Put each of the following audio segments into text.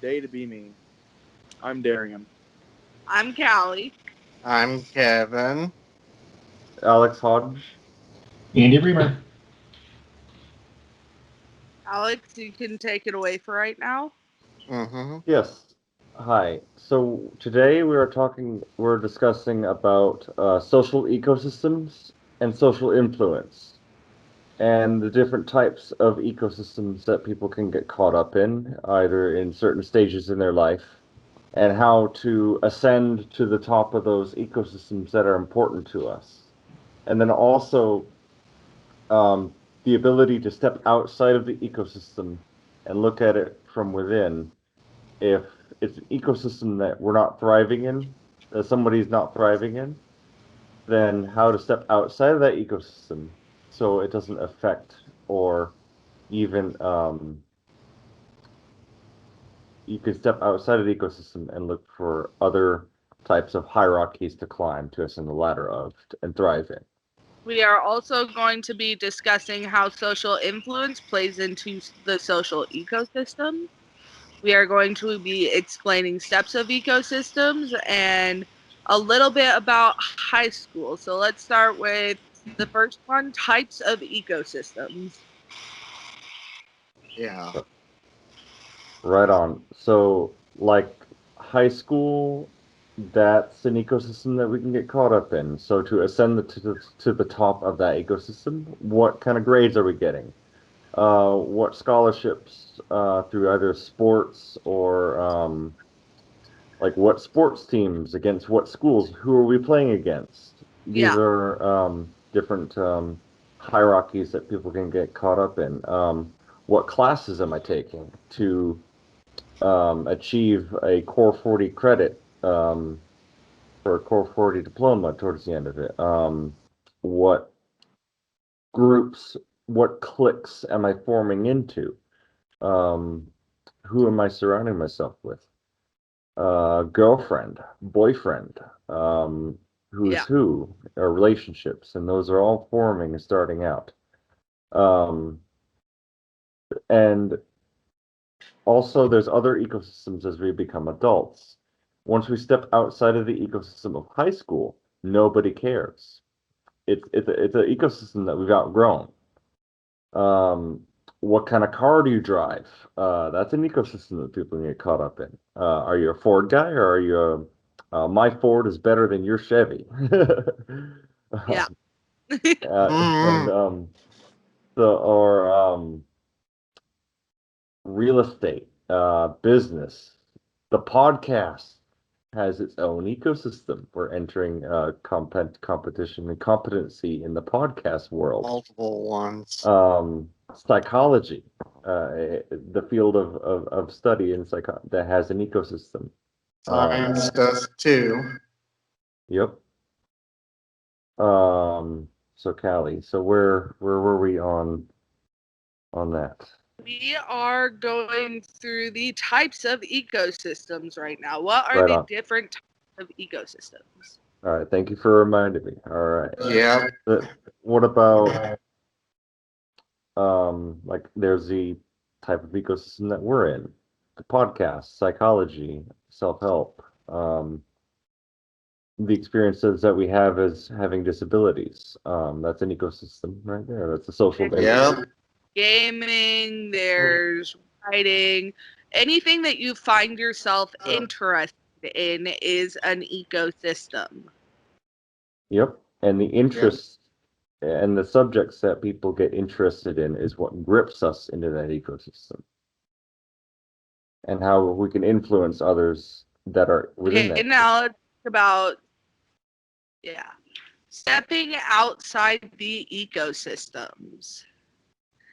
day to be me. I'm Darian. I'm Callie. I'm Kevin. Alex Hodge. Andy Reamer. Alex, you can take it away for right now. Mm-hmm. Yes. Hi. So today we're discussing about social ecosystems and social influence and the different types of ecosystems that people can get caught up in, either in certain stages in their life, and how to ascend to the top of those ecosystems that are important to us. And then also um, the ability to step outside of the ecosystem and look at it from within. If it's an ecosystem that we're not thriving in, that somebody's not thriving in, then how to step outside of that ecosystem so it doesn't affect or even you can step outside of the ecosystem and look for other types of hierarchies to climb to ascend the ladder of and thrive in. We are also going to be discussing how social influence plays into the social ecosystem. We are going to be explaining steps of ecosystems and a little bit about high school. So let's start with the first one, types of ecosystems. Yeah. Right on. So, like high school, that's an ecosystem that we can get caught up in. So, to ascend to the top of that ecosystem, what kind of grades are we getting? What scholarships through either sports or like what sports teams against what schools? Who are we playing against? These Yeah. are different hierarchies that people can get caught up in. What classes am I taking to achieve a Core 40 credit for a Core 40 diploma towards the end of it? What groups, what cliques am I forming into? Um, who am I surrounding myself with? Girlfriend, boyfriend, who's Yeah. who, or relationships, and those are all forming and starting out. Um, and also, there's other ecosystems as we become adults. Once we step outside of the ecosystem of high school, nobody cares. It's an ecosystem that we've outgrown. Um, what kind of car do you drive? That's an ecosystem that people can get caught up in. Are you a Ford guy or are you my Ford is better than your Chevy? Yeah. And Mm. real estate, business, the podcast has its own ecosystem. We're entering competition and competency in the podcast world. Multiple ones. Psychology, the field of study in that has an ecosystem. Science does too. Yep. So Callie, so where were we on that? We are going through the types of ecosystems right now. What are Right the on. different types of ecosystems? All right, thank you for reminding me. All right. Yeah. What about like there's the type of ecosystem that we're in, the podcast, psychology, self-help, the experiences that we have as having disabilities. That's an ecosystem right there. That's a social Yeah. Gaming, there's writing, anything that you find yourself interested in is an ecosystem. Yep. And the interests and the subjects that people get interested in is what grips us into that ecosystem and how we can influence others that are within Okay, that. now let's talk about, yeah, stepping outside the ecosystems.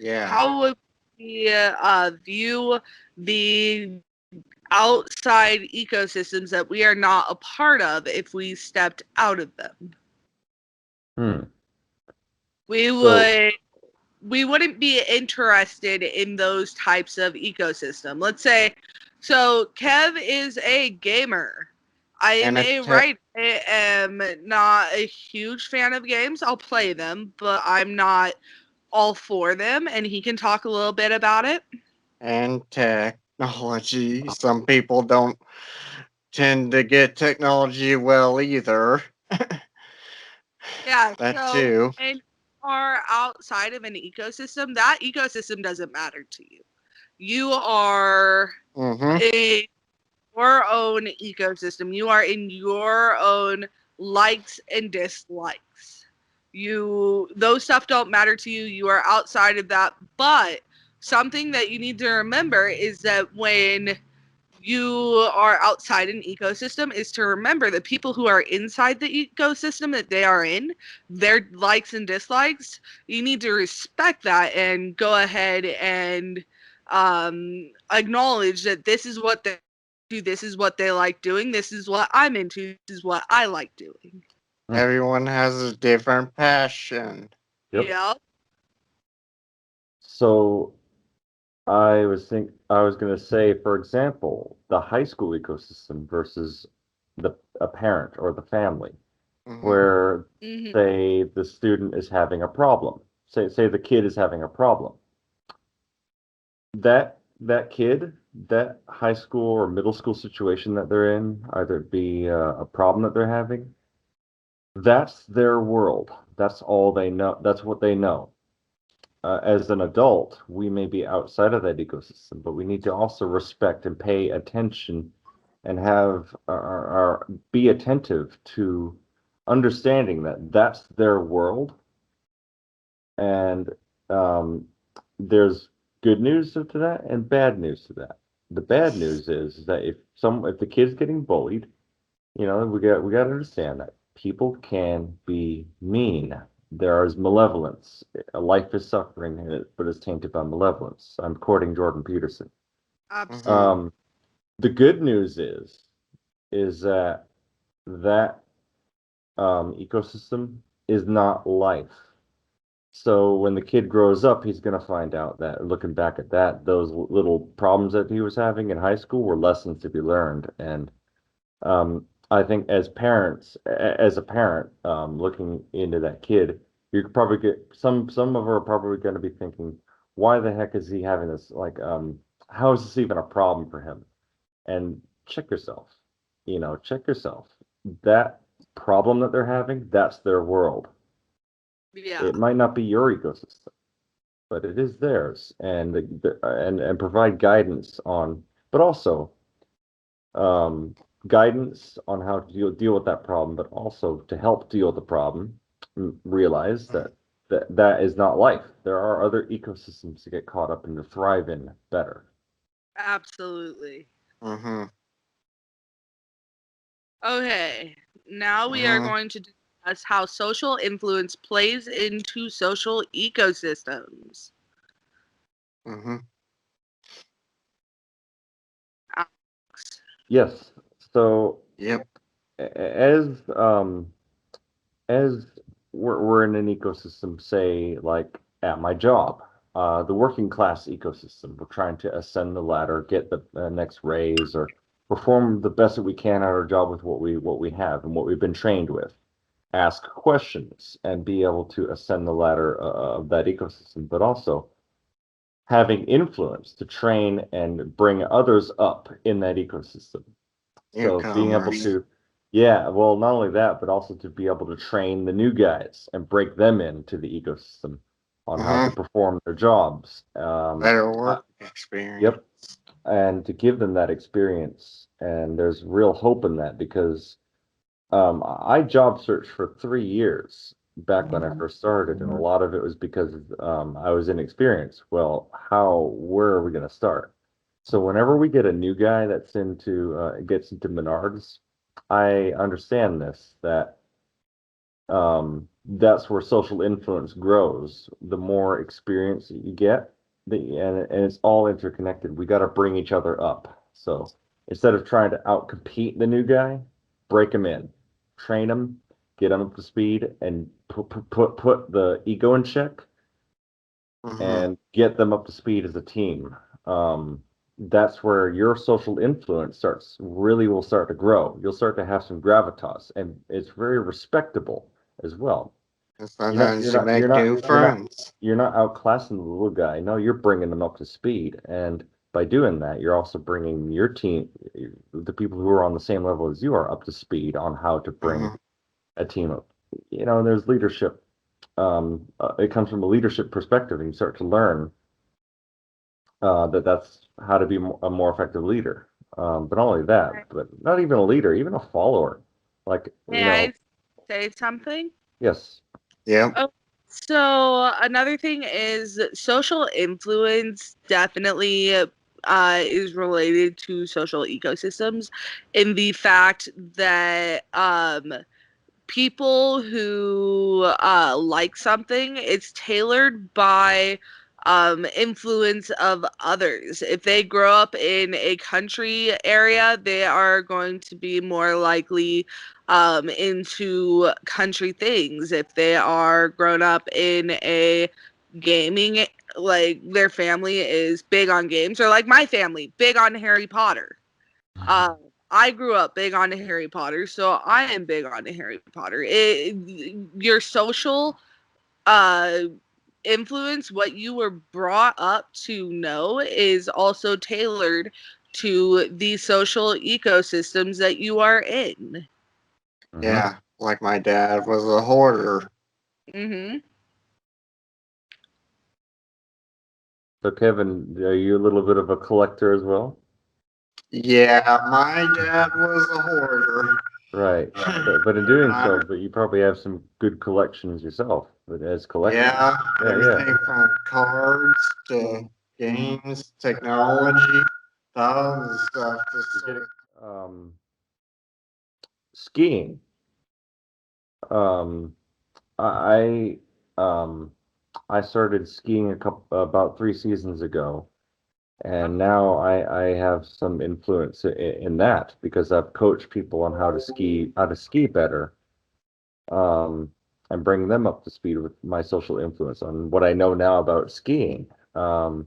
Yeah. How would we view the outside ecosystems that we are not a part of if we stepped out of them? Hmm. We So, wouldn't be interested in those types of ecosystem. Let's say, so Kev is a gamer. I am And a writer. I am not a huge fan of games. I'll play them, but I'm not all for them, and he can talk a little bit about it. and tech. technology. Some people don't tend to get technology well either. Yeah, That so too. when you are outside of an ecosystem, that ecosystem doesn't matter to you. You are Mm-hmm. in your own ecosystem. You are in your own likes and dislikes. Those stuff don't matter to you. You are outside of that. But something that you need to remember is that when you are outside an ecosystem is to remember the people who are inside the ecosystem that they are in, their likes and dislikes, you need to respect that and go ahead and acknowledge that this is what they do, this is what they like doing, this is what I'm into, this is what I like doing. Everyone has a different passion. Yep. Yeah. So I was going to say, for example, the high school ecosystem versus a parent or the family, Mhm. where Mm-hmm. say the student is having a problem. Say the kid is having a problem. That kid, that high school or middle school situation that they're in, either it be a problem that they're having, that's their world. That's all they know. That's what they know. As an adult, we may be outside of that ecosystem, but we need to also respect and pay attention and have our be attentive to understanding that that's their world. And there's good news to that and bad news to that. The bad news is that if the kid's getting bullied, we got to understand that people can be mean. There is malevolence. A life is suffering in it, but it's tainted by malevolence. I'm quoting Jordan Peterson. Absolutely. The good news is that ecosystem is not life. So when the kid grows up, he's going to find out that looking back at that, those little problems that he was having in high school were lessons to be learned. And I think as parents, as a parent, looking into that kid, you could probably get some of them are probably going to be thinking, why the heck is he having this? Like, how is this even a problem for him? And check yourself, check yourself. That problem that they're having, that's their world. Yeah. It might not be your ecosystem, but it is theirs, and and provide guidance on, but also guidance on how to deal with that problem, but also to help deal with the problem, realize that is not life. There are other ecosystems to get caught up and to thrive in better. Absolutely. Mm-hmm. Okay, now we are going to discuss how social influence plays into social ecosystems. Mm-hmm. Alex. Yes. So Yep. as as we're in an ecosystem, say like at my job, the working class ecosystem, we're trying to ascend the ladder, get the next raise, or perform the best that we can at our job with what we have and what we've been trained with. Ask questions and be able to ascend the ladder of that ecosystem, but also having influence to train and bring others up in that ecosystem. So being able Newcomers. to, yeah, well, not only that, but also to be able to train the new guys and break them into the ecosystem on how to perform their jobs. Better work experience. Yep, and to give them that experience. And there's real hope in that because I job searched for 3 years back when I first started, and a lot of it was because I was inexperienced. Well, where are we going to start? So whenever we get a new guy that's gets into Menards, I understand that that's where social influence grows. The more experience that you get, and it's all interconnected. We got to bring each other up. So instead of trying to outcompete the new guy, break him in, train him, get him up to speed, and put the ego in check, and get them up to speed as a team. That's where your social influence will start to grow. You'll start to have some gravitas, and it's very respectable as well. And sometimes you make new you're not friends. you're not outclassing the little guy. No, you're bringing them up to speed, and by doing that, you're also bringing your team, the people who are on the same level as you are, up to speed on how to bring Mhm. a team up. There's leadership. It comes from a leadership perspective, and you start to learn that's how to be a more effective leader. But not only that, but not even a leader, even a follower. Like, May I say something? yes. Yep. Oh, so another thing is social influence definitely is related to social ecosystems in the fact that people who like something, it's tailored by influence of others. If they grow up in a country area, they are going to be more likely into country things. If they are grown up in a gaming, like their family is big on games, or like my family, big on Harry Potter. Uh, I grew up big on Harry Potter, so I am big on Harry Potter. Your social uh, influence, what you were brought up to know, is also tailored to the social ecosystems that you are in. Mhm. Yeah. Like my dad was a hoarder. Mm-hmm. So, Kevin, are you a little bit of a collector as well? Yeah, my dad was a hoarder. Right. But in doing Uh, so, but you probably have some good collections yourself, but as collectors. yeah, Yeah, everything from cards to games, technology, thousands of stuff. Just You're getting, skiing. Um, I um I started skiing about 3 seasons ago, and now I have some influence in that because I've coached people on how to ski better, um, and bring them up to speed with my social influence on what I know now about skiing. Um,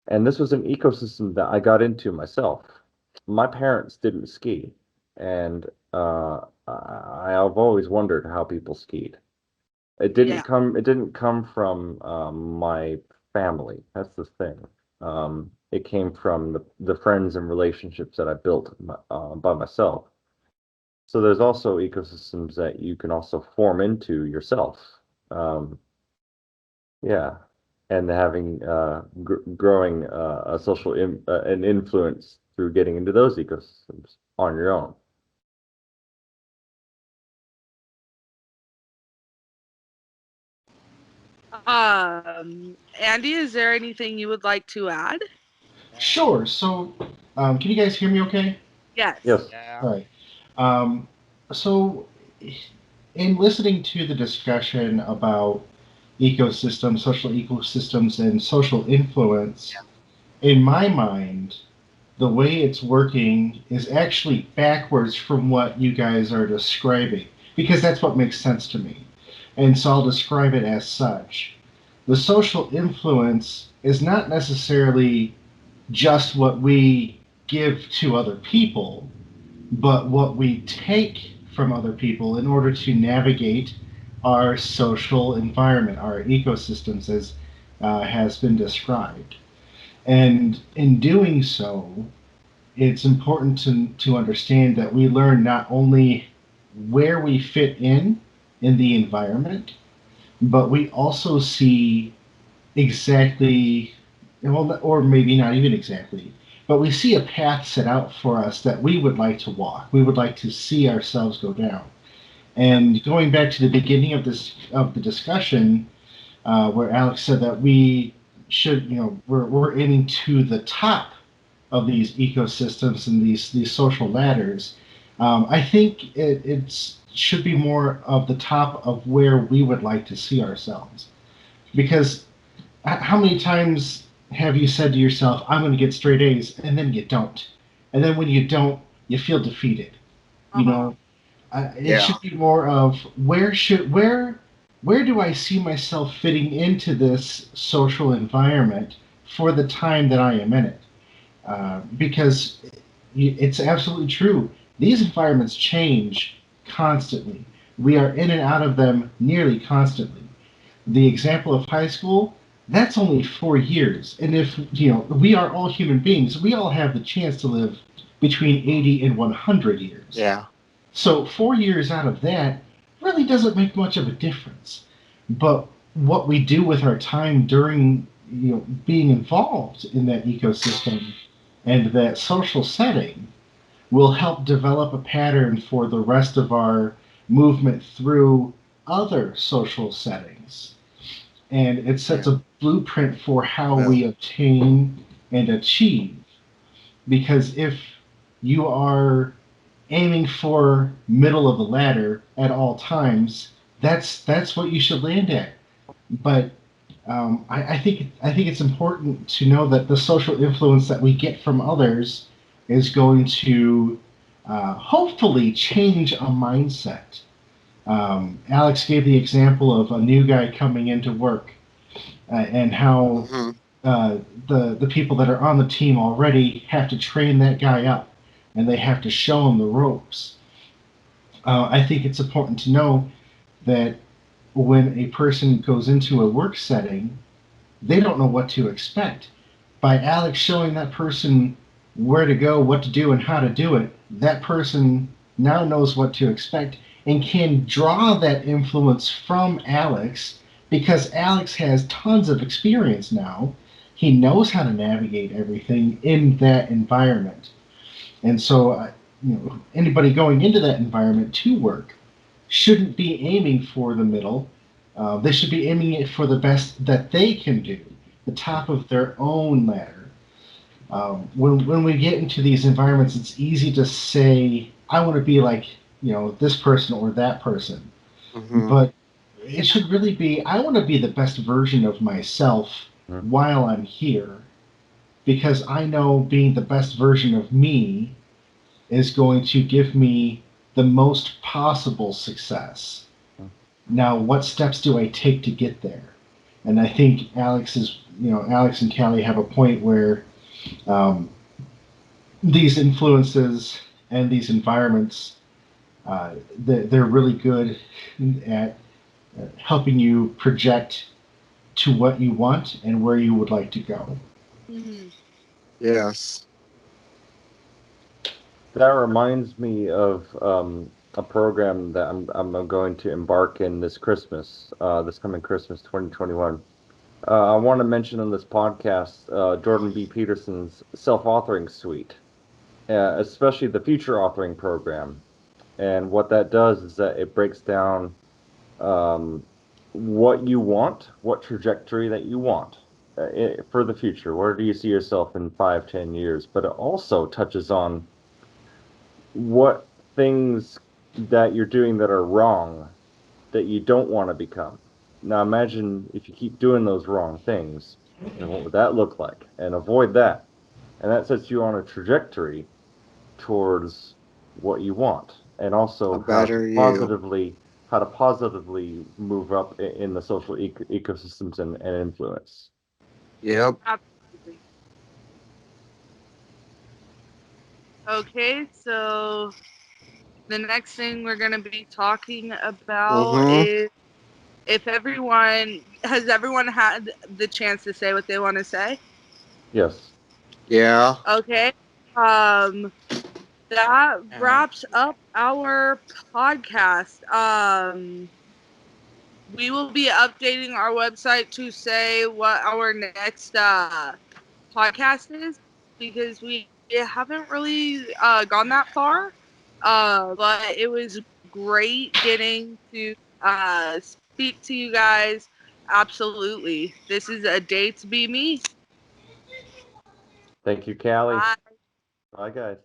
and this was an ecosystem that I got into myself. My parents didn't ski, and I've always wondered how people skied. Yeah. It didn't come from my family. That's the thing. It came from the friends and relationships that I built by myself. So there's also ecosystems that you can also form into yourself. Um, yeah, and having growing a an influence through getting into those ecosystems on your own. Andy, is there anything you would like to add? Sure. So, can you guys hear me okay? Yes. Yes. All right. Um, so, in listening to the discussion about ecosystems, social ecosystems, and social influence, in my mind, the way it's working is actually backwards from what you guys are describing, because that's what makes sense to me. And so I'll describe it as such. The social influence is not necessarily just what we give to other people, but what we take from other people in order to navigate our social environment, our ecosystems, as has been described. And in doing so, it's important to understand that we learn not only where we fit in the environment, but we also see exactly, well, or maybe not even exactly, but we see a path set out for us that we would like to walk. We would like to see ourselves go down. And going back to the beginning of the discussion, where Alex said that we should, we're aiming to the top of these ecosystems and these social ladders. I think it's should be more of the top of where we would like to see ourselves, because how many times have you said to yourself, I'm going to get straight A's, and then you don't? And then when you don't, you feel defeated. You Uh-huh. know, it yeah. should be more of where do I see myself fitting into this social environment for the time that I am in it? Because it's absolutely true. These environments change constantly. We are in and out of them nearly constantly. The example of high school, that's only 4 years. And if, we are all human beings, we all have the chance to live between 80 and 100 years. Yeah. So 4 years out of that really doesn't make much of a difference. But what we do with our time during, being involved in that ecosystem and that social setting will help develop a pattern for the rest of our movement through other social settings. And it sets a blueprint for how we obtain and achieve. Because if you are aiming for middle of the ladder at all times, that's what you should land at. But I think it's important to know that the social influence that we get from others is going to hopefully change a mindset. Alex gave the example of a new guy coming into work and how the people that are on the team already have to train that guy up and they have to show him the ropes. I think it's important to know that when a person goes into a work setting, they don't know what to expect. By Alex showing that person where to go, what to do, and how to do it, that person now knows what to expect and can draw that influence from Alex because Alex has tons of experience now. He knows how to navigate everything in that environment. And so, anybody going into that environment to work shouldn't be aiming for the middle. They should be aiming it for the best that they can do, the top of their own ladder. When we get into these environments, it's easy to say, I want to be like, this person or that person. But it should really be, I want to be the best version of myself while I'm here, because I know being the best version of me is going to give me the most possible success. Now, what steps do I take to get there? And I think Alex and Callie have a point where these influences and these environments, they're really good at helping you project to what you want and where you would like to go. Mhm. Yes. That reminds me of a program that I'm going to embark in this Christmas, this coming Christmas, 2021. I want to mention on this podcast Jordan B. Peterson's self-authoring suite, especially the future authoring program. And what that does is that it breaks down what you want, what trajectory that you want for the future. Where do you see yourself in 5, 10 years? But it also touches on what things that you're doing that are wrong that you don't want to become. Now imagine if you keep doing those wrong things, and what would that look like? And avoid that. And that sets you on a trajectory towards what you want, and also A better you. how to positively move up in the social ecosystems and influence. Yep. Absolutely. Okay, so the next thing we're going to be talking about is if everyone had the chance to say what they want to say. Yes. Yeah. Okay. That wraps up our podcast. We will be updating our website to say what our next podcast is because we haven't really gone that far. But it was great getting to speak to you guys. Absolutely. This is a day to be me. Thank you, Callie. Bye. Bye, guys.